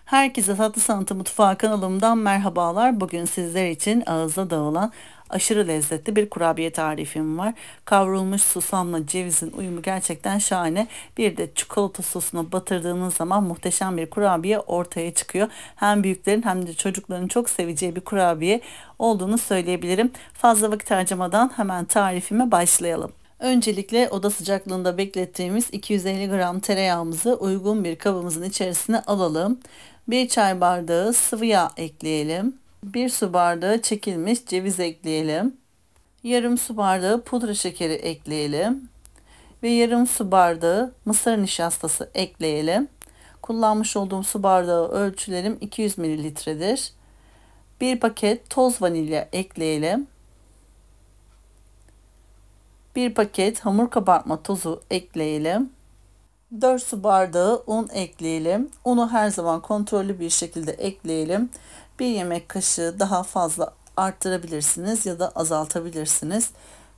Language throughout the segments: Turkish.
Herkese Tatlı Sanatı Mutfağı kanalımdan merhabalar. Bugün sizler için ağızda dağılan aşırı lezzetli bir kurabiye tarifim var. Kavrulmuş susamla cevizin uyumu gerçekten şahane. Bir de çikolata sosuna batırdığınız zaman muhteşem bir kurabiye ortaya çıkıyor. Hem büyüklerin hem de çocukların çok seveceği bir kurabiye olduğunu söyleyebilirim. Fazla vakit harcamadan hemen tarifime başlayalım. Öncelikle oda sıcaklığında beklettiğimiz 250 gram tereyağımızı uygun bir kabımızın içerisine alalım. 1 çay bardağı sıvı yağ ekleyelim. 1 su bardağı çekilmiş ceviz ekleyelim. Yarım su bardağı pudra şekeri ekleyelim. Ve yarım su bardağı mısır nişastası ekleyelim. Kullanmış olduğum su bardağı ölçülerim 200 mililitredir. 1 paket toz vanilya ekleyelim. 1 paket hamur kabartma tozu ekleyelim. 4 su bardağı un ekleyelim. Unu her zaman kontrollü bir şekilde ekleyelim. 1 yemek kaşığı daha fazla arttırabilirsiniz ya da azaltabilirsiniz.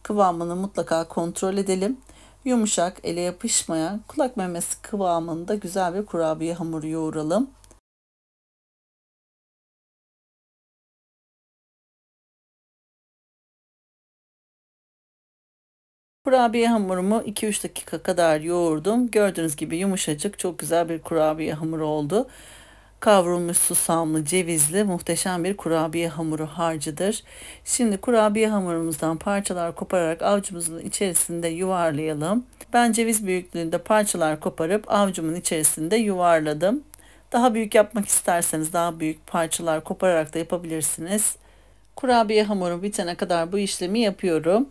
Kıvamını mutlaka kontrol edelim. Yumuşak, ele yapışmayan, kulak memesi kıvamında güzel bir kurabiye hamuru yoğuralım. Kurabiye hamurumu 2-3 dakika kadar yoğurdum. Gördüğünüz gibi yumuşacık, çok güzel bir kurabiye hamuru oldu. Kavrulmuş susamlı, cevizli muhteşem bir kurabiye hamuru harcıdır. Şimdi kurabiye hamurumuzdan parçalar kopararak avucumuzun içerisinde yuvarlayalım. Ben ceviz büyüklüğünde parçalar koparıp avucumun içerisinde yuvarladım. Daha büyük yapmak isterseniz daha büyük parçalar kopararak da yapabilirsiniz. Kurabiye hamuru bitene kadar bu işlemi yapıyorum.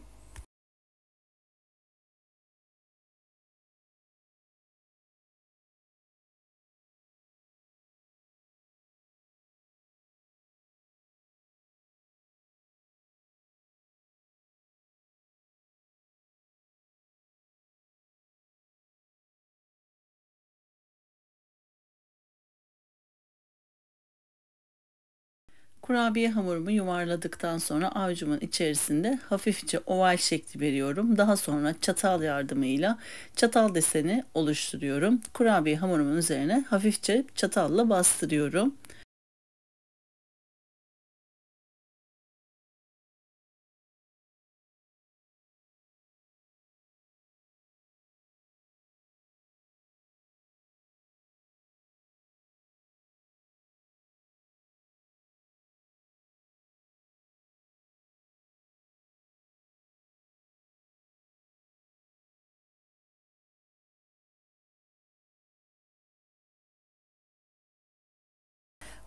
Kurabiye hamurumu yuvarladıktan sonra avucumun içerisinde hafifçe oval şekli veriyorum. Daha sonra çatal yardımıyla çatal deseni oluşturuyorum. Kurabiye hamurumun üzerine hafifçe çatalla bastırıyorum.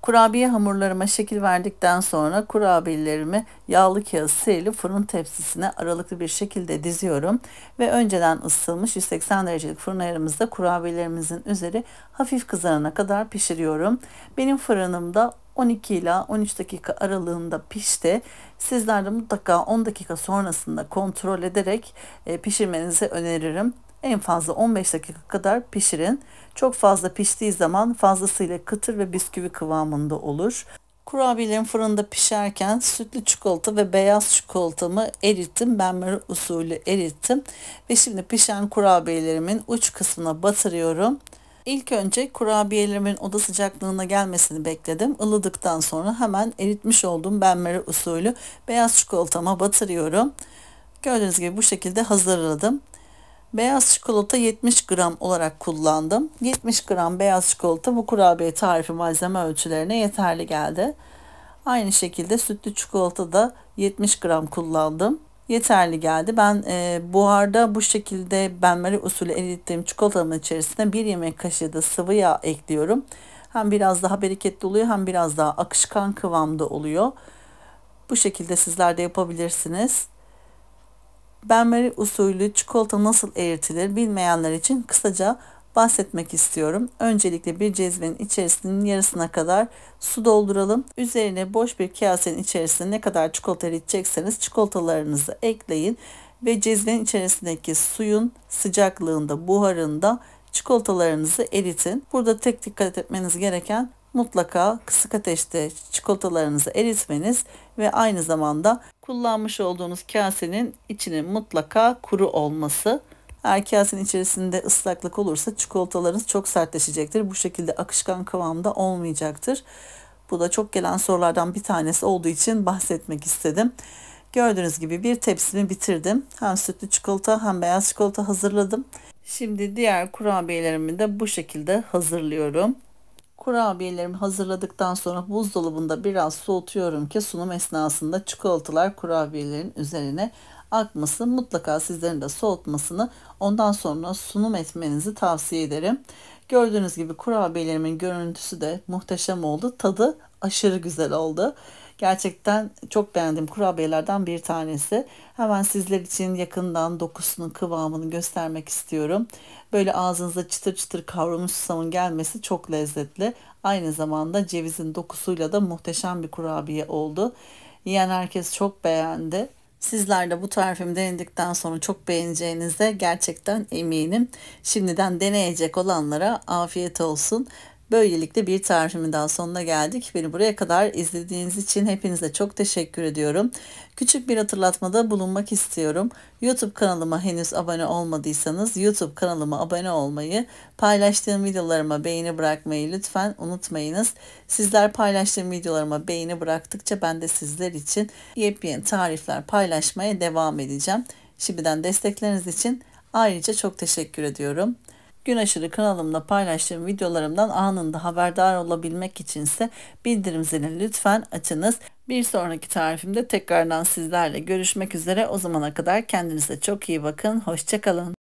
Kurabiye hamurlarıma şekil verdikten sonra kurabiyelerimi yağlı kağıt serili fırın tepsisine aralıklı bir şekilde diziyorum ve önceden ısıtılmış 180 derecelik fırın ayarımızda kurabiyelerimizin üzeri hafif kızarana kadar pişiriyorum. Benim fırınımda 12 ila 13 dakika aralığında pişti. Sizler de mutlaka 10 dakika sonrasında kontrol ederek pişirmenizi öneririm. En fazla 15 dakika kadar pişirin. Çok fazla piştiği zaman fazlasıyla kıtır ve bisküvi kıvamında olur. Kurabiyelerim fırında pişerken sütlü çikolata ve beyaz çikolatamı erittim. Benmari usulü erittim. Ve şimdi pişen kurabiyelerimin uç kısmına batırıyorum. İlk önce kurabiyelerimin oda sıcaklığına gelmesini bekledim. Ilıdıktan sonra hemen eritmiş olduğum benmari usulü beyaz çikolatama batırıyorum. Gördüğünüz gibi bu şekilde hazırladım. Beyaz çikolata 70 gram olarak kullandım. 70 gram beyaz çikolata bu kurabiye tarifi malzeme ölçülerine yeterli geldi. Aynı şekilde sütlü çikolata da 70 gram kullandım. Yeterli geldi. Ben buharda bu şekilde benmari usulü erittiğim çikolatamın içerisine 1 yemek kaşığı da sıvı yağ ekliyorum. Hem biraz daha bereketli oluyor hem biraz daha akışkan kıvamda oluyor. Bu şekilde sizler de yapabilirsiniz. Benmari usulü çikolata nasıl eritilir bilmeyenler için kısaca bahsetmek istiyorum. Öncelikle bir cezvenin içerisinin yarısına kadar su dolduralım. Üzerine boş bir kasenin içerisine ne kadar çikolata eritecekseniz çikolatalarınızı ekleyin ve cezvenin içerisindeki suyun sıcaklığında, buharında çikolatalarınızı eritin. Burada tek dikkat etmeniz gereken mutlaka kısık ateşte çikolatalarınızı eritmeniz ve aynı zamanda kullanmış olduğunuz kasenin içinin mutlaka kuru olması. Eğer kasenin içerisinde ıslaklık olursa çikolatalarınız çok sertleşecektir. Bu şekilde akışkan kıvamda olmayacaktır. Bu da çok gelen sorulardan bir tanesi olduğu için bahsetmek istedim. Gördüğünüz gibi bir tepsimi bitirdim. Hem sütlü çikolata hem beyaz çikolata hazırladım. Şimdi diğer kurabiyelerimi de bu şekilde hazırlıyorum. Kurabiyelerimi hazırladıktan sonra buzdolabında biraz soğutuyorum ki sunum esnasında çikolatalar kurabiyelerin üzerine akmasın. Mutlaka sizlerin de soğutmasını, ondan sonra sunum etmenizi tavsiye ederim. Gördüğünüz gibi kurabiyelerimin görüntüsü de muhteşem oldu. Tadı aşırı güzel oldu. Gerçekten çok beğendiğim kurabiyelerden bir tanesi. Hemen sizler için yakından dokusunu, kıvamını göstermek istiyorum. Böyle ağzınıza çıtır çıtır kavrulmuş susamın gelmesi çok lezzetli. Aynı zamanda cevizin dokusuyla da muhteşem bir kurabiye oldu. Yiyen herkes çok beğendi. Sizler de bu tarifimi denedikten sonra çok beğeneceğinize gerçekten eminim. Şimdiden deneyecek olanlara afiyet olsun. Böylelikle bir tarifimin daha sonuna geldik. Beni buraya kadar izlediğiniz için hepinize çok teşekkür ediyorum. Küçük bir hatırlatmada bulunmak istiyorum. YouTube kanalıma henüz abone olmadıysanız YouTube kanalıma abone olmayı, paylaştığım videolarıma beğeni bırakmayı lütfen unutmayınız. Sizler paylaştığım videolarıma beğeni bıraktıkça ben de sizler için yepyeni tarifler paylaşmaya devam edeceğim. Şimdiden destekleriniz için ayrıca çok teşekkür ediyorum. Gün aşırı kanalımda paylaştığım videolarımdan anında haberdar olabilmek içinse bildirim zilini lütfen açınız. Bir sonraki tarifimde tekrardan sizlerle görüşmek üzere. O zamana kadar kendinize çok iyi bakın. Hoşça kalın.